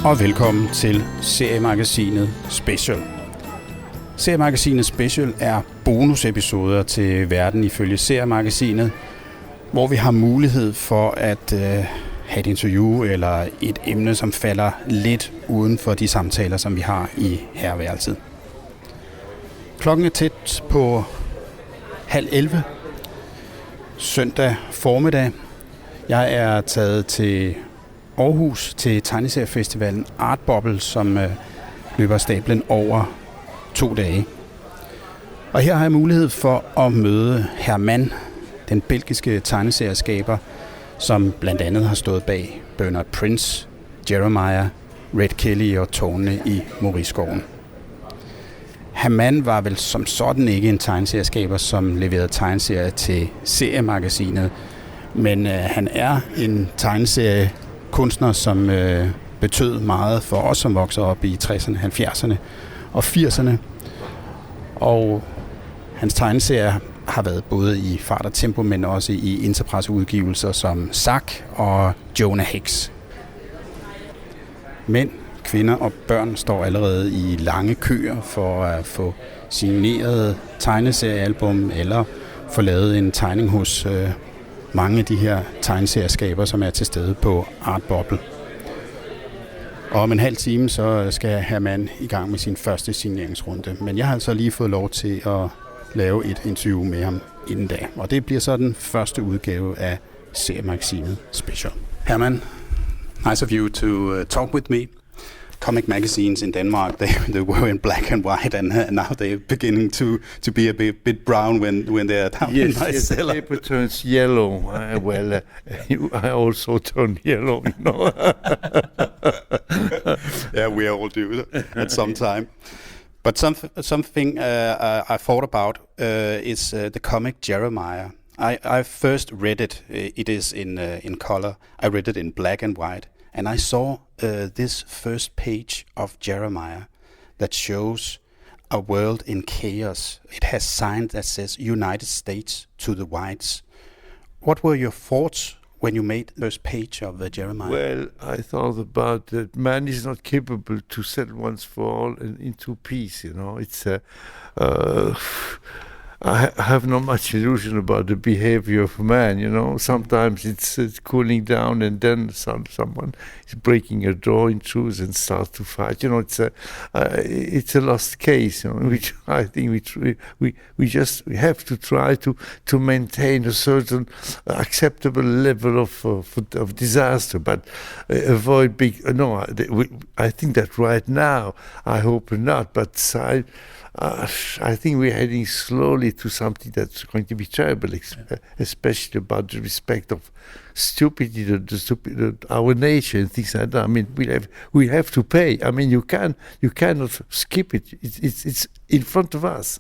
og velkommen til Seriemagasinet Speciel. Seriemagasinet Speciel er bonusepisoder til Verden ifølge Seriemagasinet, hvor vi har mulighed for at have et interview eller et emne, som falder lidt uden for de samtaler, som vi har i herværelset. Klokken er tæt på 10:30 søndag formiddag. Jeg er taget til Aarhus til tegneseriefestivalen Art Bubble, som løber stablen over 2 dage. Og her har jeg mulighed for at møde Hermann, den belgiske tegneserieskaber, som blandt andet har stået bag Bernard Prince, Jeremiah, Red Kelly og Tårnene i Mauriskoven. Hermann var vel som sådan ikke en tegneserieskaber, som leverede tegneserier til Seriemagasinet, men han er en tegneseriekunstner, som betød meget for os, som voksede op i 60'erne, 70'erne og 80'erne. Og hans tegneserier har været både i fart og tempo, men også i interpresseudgivelser som Zack og Jonah Hex. Mænd, kvinder og børn står allerede i lange køer for at få signeret tegneseriealbum eller få lavet en tegning hos mange af de her tegneserieskaber, som er til stede på Art Bubble. Og om en halv time, så skal Hermann i gang med sin første signeringsrunde. Men jeg har altså lige fået lov til at lave et interview med ham inden da. Og det bliver så den første udgave af Seriemagasinet Speciel. Hermann, nice of you to talk with me. Comic magazines in Denmark, they were in black and white, and now they're beginning to be a bit brown when they're down in my cellar. Yes, the paper turns yellow. I also turn yellow, you know. Yeah, we all do at some time. But something I thought about is the comic Jeremiah. I first read it. It is in color. I read it in black and white. And I saw this first page of Jeremiah that shows a world in chaos. It has signs that says United States to the whites. What were your thoughts when you made the first page of Jeremiah? Well, I thought about that man is not capable to set once for all into peace, you know. It's I have not much illusion about the behavior of man, you know. Sometimes it's cooling down, and then someone is breaking a door in truth and starts to fight. You know, it's a lost case. You know, which I think we have to try to maintain a certain acceptable level of disaster, but avoid big. No, I think that right now, I hope not, but I think we're heading slowly to something that's going to be terrible, especially about the respect of stupidity, our nature and things like that. I mean, we have to pay. I mean, you cannot skip it. It's in front of us.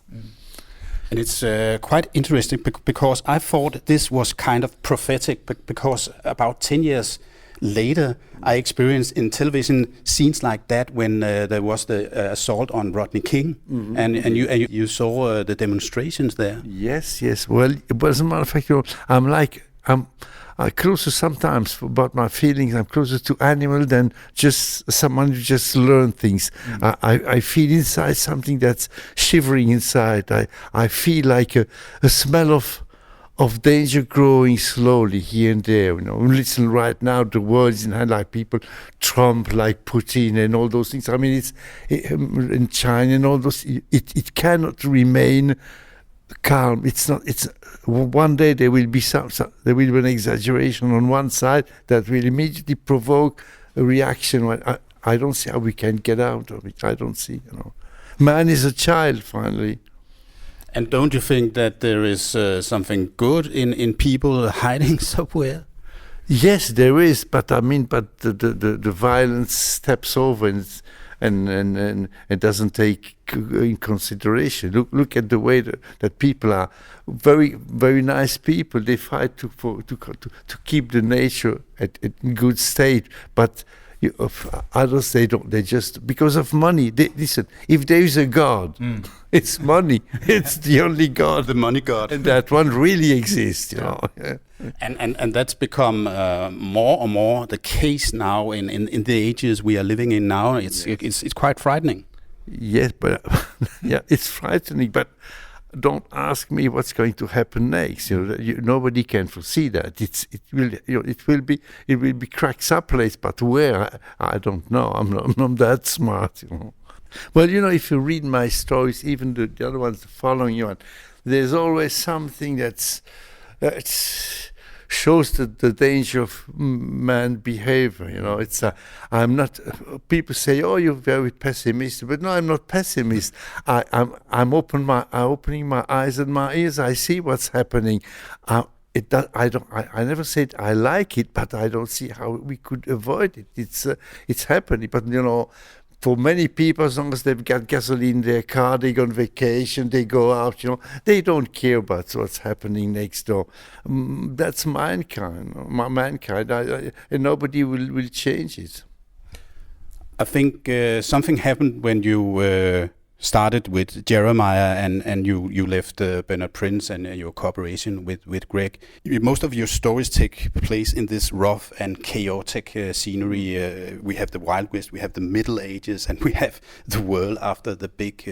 And it's quite interesting because I thought this was kind of prophetic, because about 10 years later, I experienced in television scenes like that when there was the assault on Rodney King, mm-hmm. and you saw the demonstrations there. Yes. Well, as a matter of fact, I'm closer sometimes about my feelings. I'm closer to animal than just someone who just learn things. Mm-hmm. I feel inside something that's shivering inside. I feel like a smell of danger growing slowly here and there. You know, listen, right now the world is in hand, like people, Trump, like Putin, and all those things. I mean, it's in China and all those. It cannot remain calm. It's not. It's one day there will be there will be an exaggeration on one side that will immediately provoke a reaction. I don't see how we can get out of it. I don't see. You know, man is a child finally. And don't you think that there is something good in people hiding somewhere? Yes, there is, but the violence steps over and doesn't take in consideration. Look at the way that people are very, very nice people. They fight to keep the nature in good state, but others they don't. They just because of money. Listen, if there is a God, it's money. It's the only God, the money God, and that one really exists. You know. And that's become more and more the case now in the ages we are living in now. It's quite frightening. Yes, but yeah, it's frightening. But don't ask me what's going to happen next. Nobody can foresee that. It will be cracks up place, but where I don't know. I'm not that smart. Well, if you read my stories, even the other ones following you on, there's always something that shows the danger of man behavior. I'm not. People say, "Oh, you're very pessimistic," but no, I'm not pessimist. I'm opening my eyes and my ears. I see what's happening. I never said I like it, but I don't see how we could avoid it. It's happening, but for many people, as long as they've got gasoline in their car, they go on vacation, they go out, they don't care about what's happening next door. That's mankind. And nobody will change it. I think something happened when you started with Jeremiah and you left Bernard Prince and your cooperation with Greg. Most of your stories take place in this rough and chaotic scenery. We have the Wild West, we have the Middle Ages, and we have the world after the Big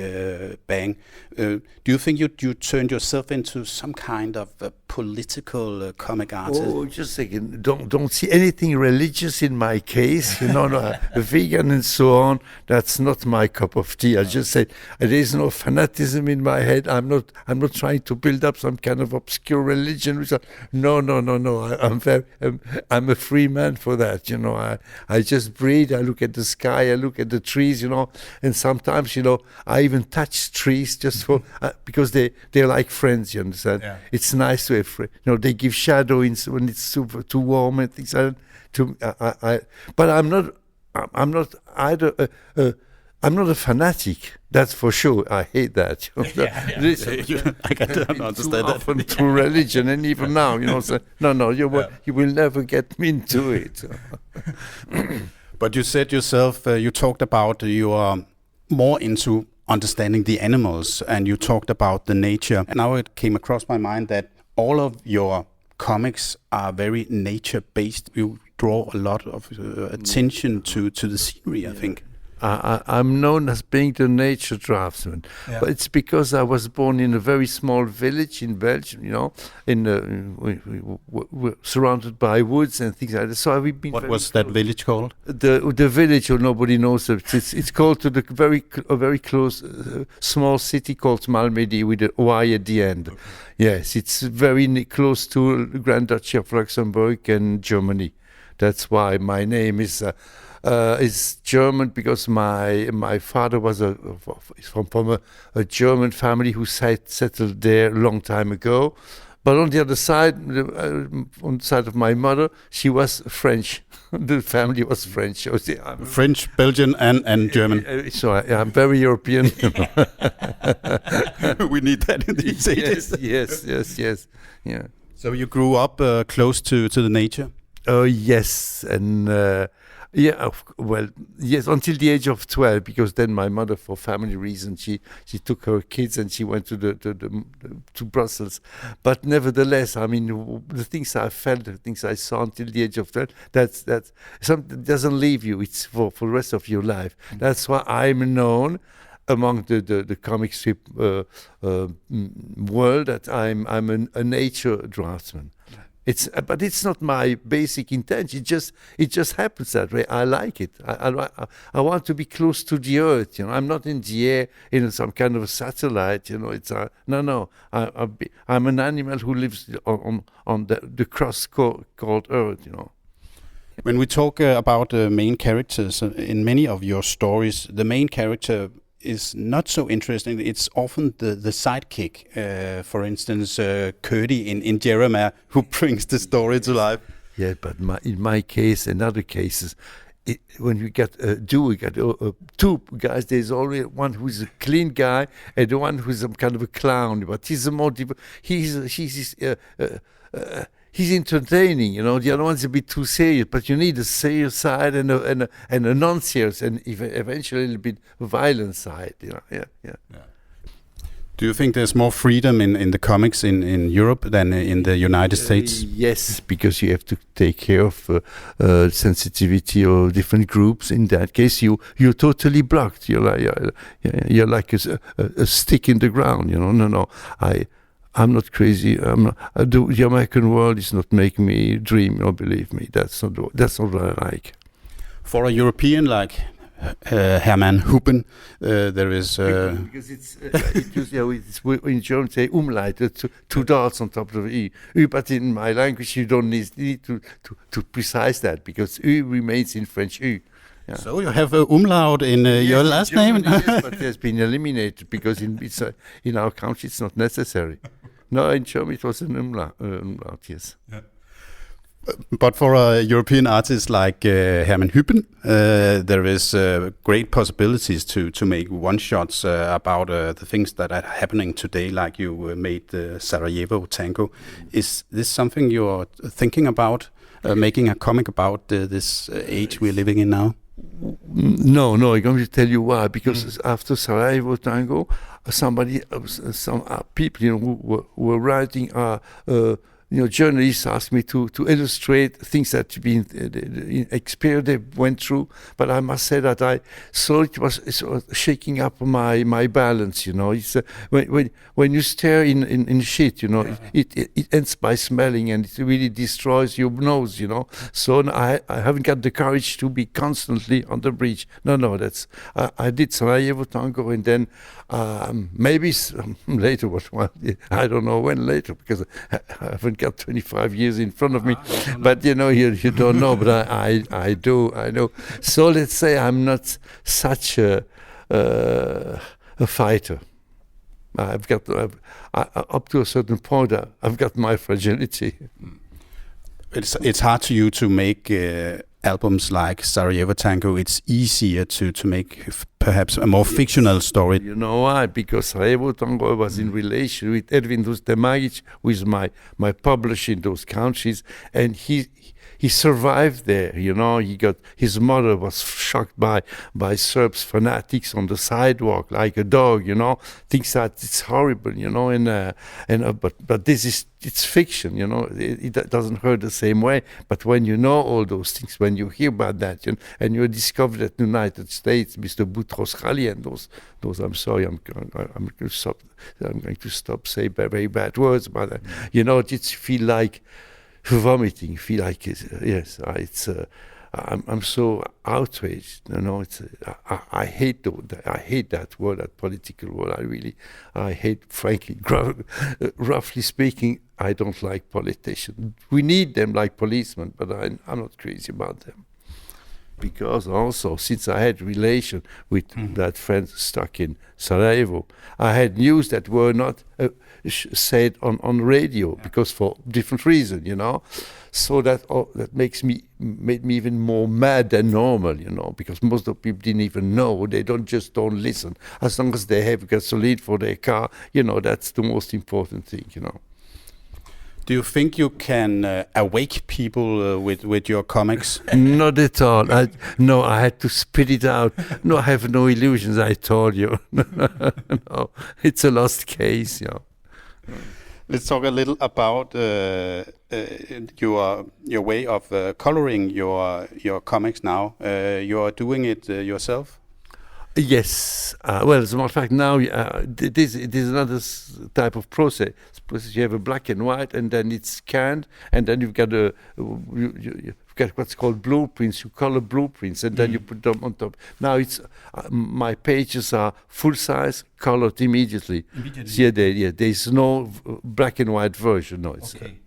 Bang. Do you think you turned yourself into some kind of political comic artist? Oh, just a second. Don't see anything religious in my case. Vegan and so on. That's not my cup of tea. I just said there is no fanatism in my head. I'm not trying to build up some kind of obscure religion. No. I'm a free man for that. I just breathe. I look at the sky. I look at the trees. And sometimes I even touch trees just for because they're like friends. You understand? Yeah. It's nice to have friends. They give shadow when it's too warm and things like that. But I'm not either. I'm not a fanatic, that's for sure. I hate that. I can understand that. Often through religion, and even now, you will never get me into it. But you said yourself, you talked about you are more into understanding the animals, and you talked about the nature. And now it came across my mind that all of your comics are very nature-based. You draw a lot of attention to the scenery, I think. I'm known as being the nature draftsman, but it's because I was born in a very small village in Belgium, we're surrounded by woods and things like that. So I've been. What was that village called? The village, nobody knows it. It's called to a very close small city called Malmedy with a Y at the end. Okay. Yes, it's very close to the Grand Duchy of Luxembourg and Germany. That's why my name is German, because my father was from a German family who settled there a long time ago. But on the other side, on the side of my mother, she was French. The family was French. So I'm French, Belgian, and German. So I'm very European. We need that in these days. Yes. Yeah. So you grew up close to the nature? Yes, and yes, until the age of 12, because then my mother, for family reasons, she took her kids and she went to Brussels. But nevertheless, I mean, the things I felt, the things I saw until the age of 12, that's something that doesn't leave you. It's for the rest of your life. That's why I'm known among the comic strip world that I'm a nature draftsman. But it's not my basic intention. It just happens that way. I like it. I want to be close to the earth. I'm not in the air in some kind of a satellite. It's no. I'm an animal who lives on the crust called Earth. When we talk about the main characters in many of your stories, the main character is not so interesting. It's often the sidekick, for instance, Cody in Jeremiah, who brings the story to life. Yeah, but in my case and other cases, when you get two guys, there's only one who's a clean guy and the one who's some kind of a clown. But he's a more he's entertaining, The other one's a bit too serious, but you need a serious side and a non-serious and eventually a little bit violent side, Yeah. Do you think there's more freedom in the comics in Europe than in the United States? Yes, because you have to take care of sensitivity of different groups. In that case, you're totally blocked. You're like a stick in the ground. No. I'm not crazy. The American world is not making me dream or believe me. That's not what I like. For a European like Hermann there is... Because it's in German say umlaut, two dots on top of E. But in my language you don't need to precise that, because U remains in French U. Yeah. So you have umlaut in your last name? Yes, but it has been eliminated because in our country it's not necessary. No, in German it was an umlaut, yes. Yeah. But for a European artist like Hermann there is great possibilities to make one-shots about the things that are happening today, like you made the Sarajevo tango. Is this something you're thinking about, making a comic about this age we're living in now? No, I'm going to tell you why. Because after Sarajevo tango, some people who were writing journalists asked me to illustrate things that had been experience they went through, but I must say that I saw it was shaking up my balance. It's when you stare in shit, it ends by smelling, and it really destroys your nose. So I haven't got the courage to be constantly on the bridge. No, that's I did Sarajevo tango, and then maybe later, I don't know when later, because I haven't got 25 years in front of me, but you don't know, but I do, I know. So let's say I'm not such a fighter. I've got up to a certain point, I've got my fragility. It's hard to you to make albums like Sarajevo Tango. It's easier to make perhaps a more fictional story. You know why? Because Sarajevo Tango was in relation with Edwin Dustemagic, who is my publisher in those countries, and he survived there. He got, his mother was shocked by Serbs fanatics on the sidewalk like a dog. Thinks that it's horrible. But it's fiction. It doesn't hurt the same way. But when you know all those things, when you hear about that, and you discover that in the United States, Mr. Boutros Ghali and those, I'm sorry, I'm going to stop saying very bad words about that. It's feel like vomiting, feel like I'm so outraged. I hate that word, that political word. I hate, frankly, roughly speaking. I don't like politicians. We need them like policemen, but I'm not crazy about them. Because also, since I had relation with that friend stuck in Sarajevo, I had news that were not said on radio, because for different reasons, So that made me even more mad than normal, because most of the people didn't even know. They don't listen. As long as they have gasoline for their car, that's the most important thing, Do you think you can awake people with your comics? Not at all. I had to spit it out. No, I have no illusions, I told you. No, it's a lost case. Let's talk a little about your way of coloring your comics now. You are doing it yourself? Yes. Well, as a matter of fact, now it is another type of process. You have a black and white, and then it's scanned, and then you've got you've got what's called blueprints. You color blueprints, and then you put them on top. Now it's my pages are full size, colored immediately. There's no black and white version. No, it's. Okay.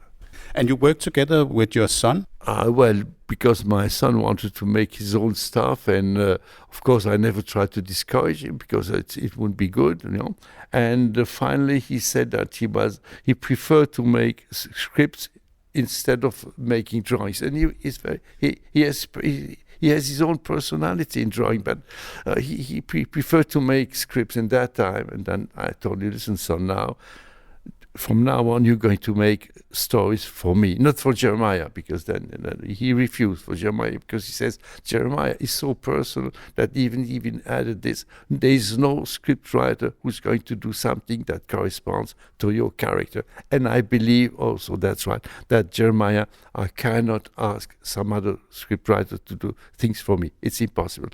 And you work together with your son? Well, because my son wanted to make his own stuff, and of course I never tried to discourage him, because it wouldn't be good, And finally he said that he preferred to make scripts instead of making drawings, and he has his own personality in drawing, but he preferred to make scripts in that time. And then I told him, listen, son, now from now on, you're going to make stories for me, not for Jeremiah, because then he refused for Jeremiah, because he says Jeremiah is so personal that even added this. There is no script writer who's going to do something that corresponds to your character. And I believe also that's right, that Jeremiah, I cannot ask some other script writer to do things for me. It's impossible.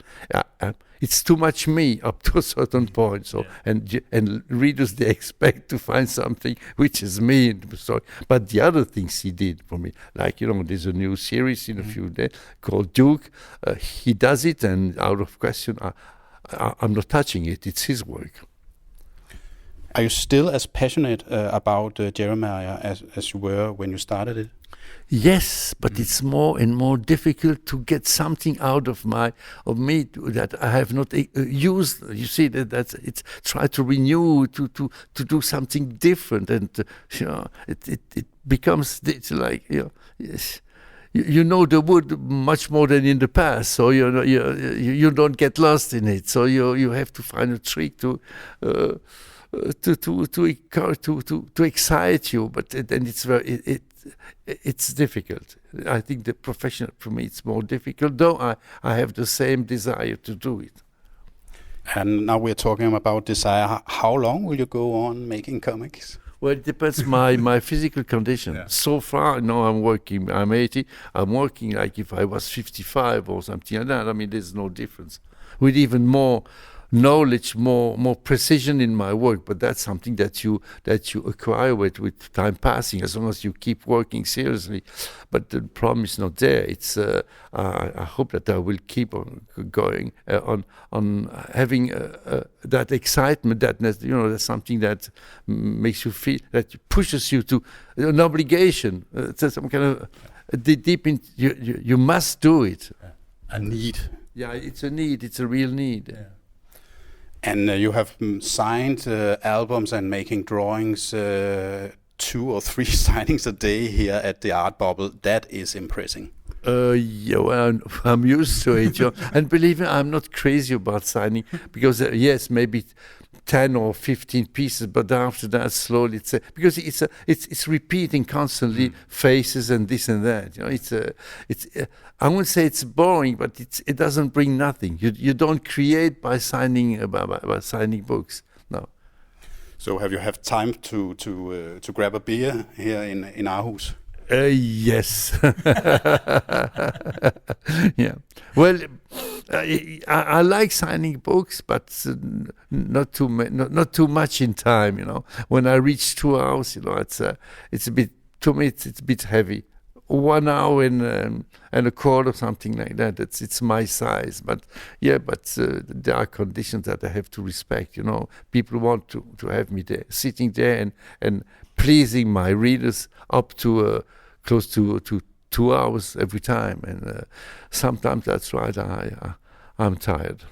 It's too much me up to a certain point. So and readers, they expect to find something which is me in the story. But the other things he did for me, like, there's a new series in a few days called Duke. He does it, and out of question, I'm not touching it. It's his work. Are you still as passionate about Jeremiah as you were when you started it? Yes, but it's more and more difficult to get something out of me that I have not used. You see it's try to renew, to do something different, and it becomes, it's like yes. You know the wood much more than in the past, so you don't get lost in it. So you have to find a trick to excite you, but then it's difficult. I think the professional, for me, it's more difficult, though I have the same desire to do it. And now we're talking about desire. How long will you go on making comics? Well, it depends my physical condition. Yeah. So far, I'm 80. I'm working like if I was 55 or something like that. I mean, there's no difference. With even more knowledge, more precision in my work, but that's something that you acquire with time passing, as long as you keep working seriously. But the problem is not there. It's I hope that I will keep on going on having that excitement, that's something that makes you feel, that pushes you to an obligation. It's some kind of deep in you must do it. A need. Yeah, it's a need. It's a real need. Yeah. And you have signed albums and making drawings, 2 or 3 signings a day here at the Art Bubble. That is impressive. Well, I'm used to it. And believe me, I'm not crazy about signing, because yes, maybe 10 or 15 pieces, but after that, slowly, because it's repeating constantly faces and this and that. I wouldn't say it's boring, but it doesn't bring nothing. You don't create by signing by signing books. No. So have you had time to grab a beer here in Aarhus? Yes. Yeah. Well, I like signing books, but not too much in time. When I reach 2 hours, it's a bit, to me it's a bit heavy. 1 hour and a quarter, something like that. It's my size, but there are conditions that I have to respect. People want to have me there, sitting there and pleasing my readers up to close to 2 hours every time, and sometimes that's right. I'm tired.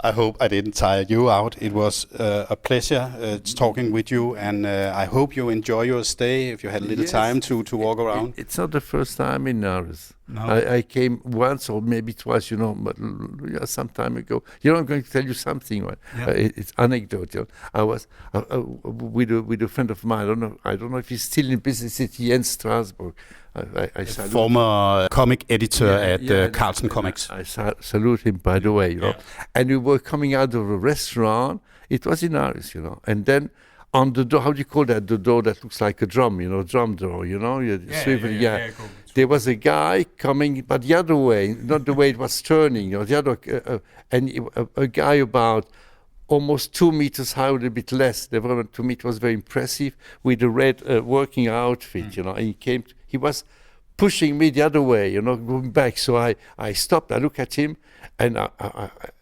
I hope I didn't tire you out. It was a pleasure talking with you, and I hope you enjoy your stay. If you had a little time to walk around. It's not the first time in Aarhus. No. I came once or maybe twice, but some time ago. I'm going to tell you something. Right? Yeah. It's anecdotal. I was with a friend of mine. I don't know if he's still in business in Strasbourg. I former comic editor at Carlsen Comics. I salute him, by the way. And we were coming out of a restaurant. It was in Aarhus, and then on the door, how do you call that? The door that looks like a drum, drum door, cool. There was a guy coming, but the other way, not the way it was turning, the other, and a guy about almost 2 meters high, a little bit less. To me, it was very impressive, with a red working outfit, and he was pushing me the other way, going back. So I stopped, I looked at him, and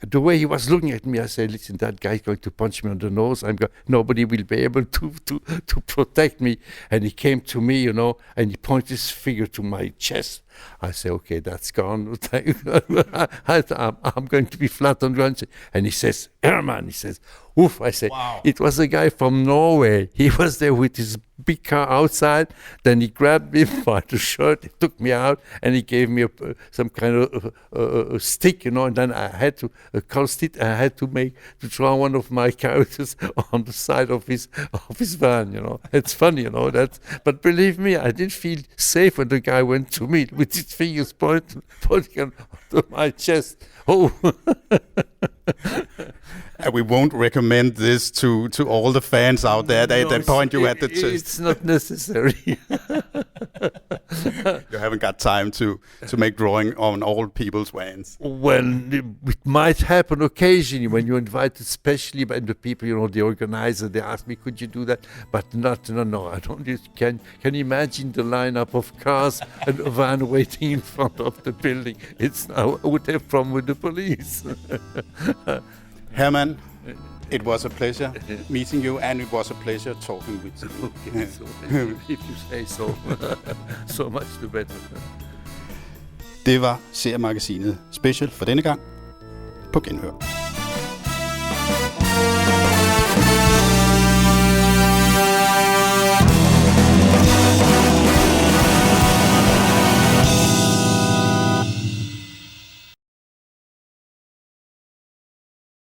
the way he was looking at me, I said, listen, that guy's going to punch me on the nose. Nobody will be able to protect me. And he came to me, and he pointed his finger to my chest. I say, okay, that's gone. I'm going to be flat on one side. And he says, Hermann, he says, oof. I say, wow. It was a guy from Norway. He was there with his big car outside. Then he grabbed me by the shirt, he took me out, and he gave me some kind of a stick, and then I had to draw one of my characters on the side of his van, It's funny, but believe me, I didn't feel safe when the guy went to me with his fingers pointing to my chest. Oh. We won't recommend this to all the fans out there. At that point, you had the test. It's not necessary. You haven't got time to make drawing on all people's vans. Well, it might happen occasionally when you invite, especially by the people, the organizer. They ask me, "Could you do that?" But no. I don't. Can you imagine the lineup of cars and a van waiting in front of the building? I would have problem with the police. Hermann, it was a pleasure meeting you, and it was a pleasure talking with you. Okay, so if you say so, so much the better. Det var Seriemagasinet Speciel for denne gang. På genhør.